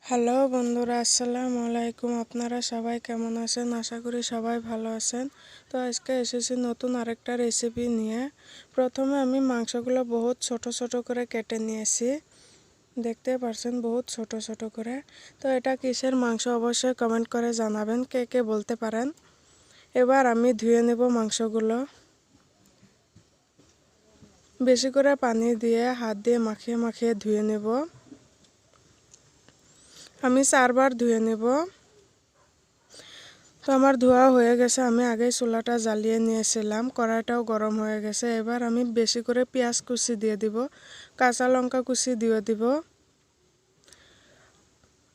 Hello বন্ধুরা, আসসালামু আলাইকুম। আপনারা সবাই কেমন আছেন? আশা করি সবাই ভালো আছেন। তো আজকে এসেছি নতুন আরেকটা রেসিপি নিয়ে। প্রথমে আমি মাংসগুলো বহুত ছোট ছোট করে কেটে নিয়েছি, দেখতে পাচ্ছেন বহুত ছোট ছোট করে। তো এটা কিসের মাংস অবশ্যই কমেন্ট করে জানাবেন, কে কে বলতে পারেন। এবার আমি ধুয়ে নেব মাংসগুলো। বেশি করে পানি দিয়ে হাত দিয়ে মাখিয়ে মাখিয়ে ধুয়ে নেব। আমি 4বার ধুয়ে নেব। তো আমার ধোয়া হয়ে গেছে। আমি আগে চুলাটা জ্বালিয়ে নিয়েছিলাম, কড়াইটাও গরম হয়ে গেছে। এবার আমি বেশি করে পেঁয়াজ কুচি দিয়ে দিব, কাঁচা লঙ্কা কুচি দিয়ে দিব,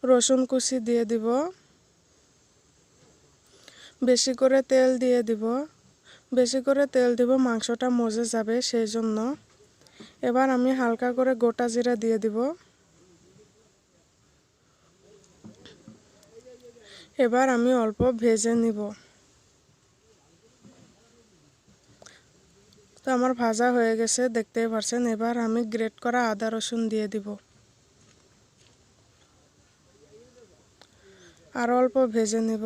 রসুন কুচি দিয়ে দিব, বেশি করে তেল দিয়ে দিব। বেশি করে তেল দিব, মাংসটা মজে যাবে সেই জন্য। এবার আমি হালকা করে গোটা জিরা দিয়ে দিব। এবার আমি অল্প ভেজে নিব। তো আমার ভাজা হয়ে গেছে, দেখতেই পাচ্ছেন। এবার আমি গ্রেট করা আদা রসুন দিয়ে দিব। আর অল্প ভেজে নিব।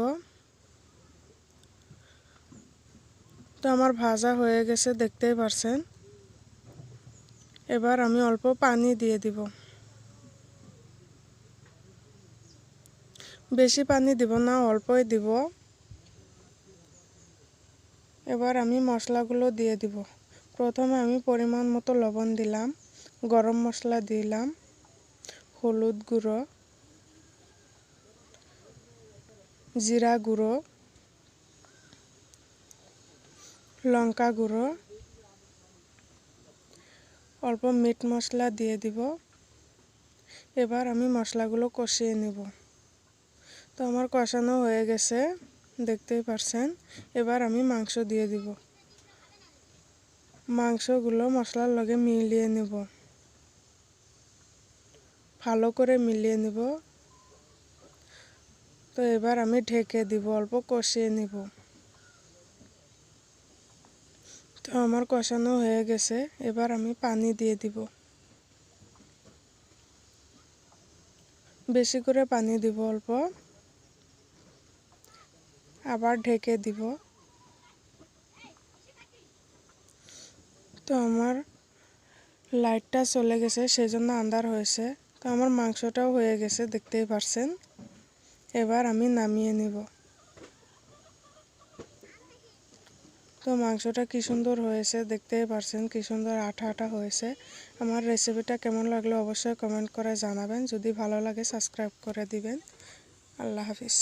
তো আমার ভাজা হয়ে গেছে, দেখতেই পাচ্ছেন। এবার আমি অল্প পানি দিয়ে দিব। বেশি পানি দিব না, অল্পই দিব। এবার আমি মশলাগুলো দিয়ে দিব। প্রথমে আমি পরিমাণ মতো লবণ দিলাম, গরম মশলা দিলাম, হলুদ গুঁড়ো, জিরা গুঁড়ো, লঙ্কা গুঁড়ো, অল্প মিট মশলা দিয়ে দিব। এবার আমি মশলাগুলো কষিয়ে নেব। তো আমার কষানো হয়ে গেছে, দেখতেই পাচ্ছেন। এবার আমি মাংস দিয়ে দিব। মাংসগুলো মশলার লগে মিলিয়ে নেব, ভালো করে মিলিয়ে নেব। তো এবার আমি ঢেকে দিব, অল্প কষিয়ে নেব। তো আমার কষানো হয়ে গেছে। এবার আমি পানি দিয়ে দিব, বেশি করে পানি দিব অল্প। আবার ঢেকে দিব। তো আমার লাইটটা চলে গেছে, সেজন্য আন্ধার হয়েছে। তো আমার মাংসটাও হয়ে গেছে, দেখতেই পাচ্ছেন। এবার আমি নামিয়ে নিব। তো মাংসটা কি সুন্দর হয়েছে, দেখতেই পাচ্ছেন কি সুন্দর আঠা আঠা হয়েছে। আমার রেসিপিটা কেমন লাগলো অবশ্যই কমেন্ট করে জানাবেন। যদি ভালো লাগে সাবস্ক্রাইব করে দিবেন। আল্লাহ হাফিজ।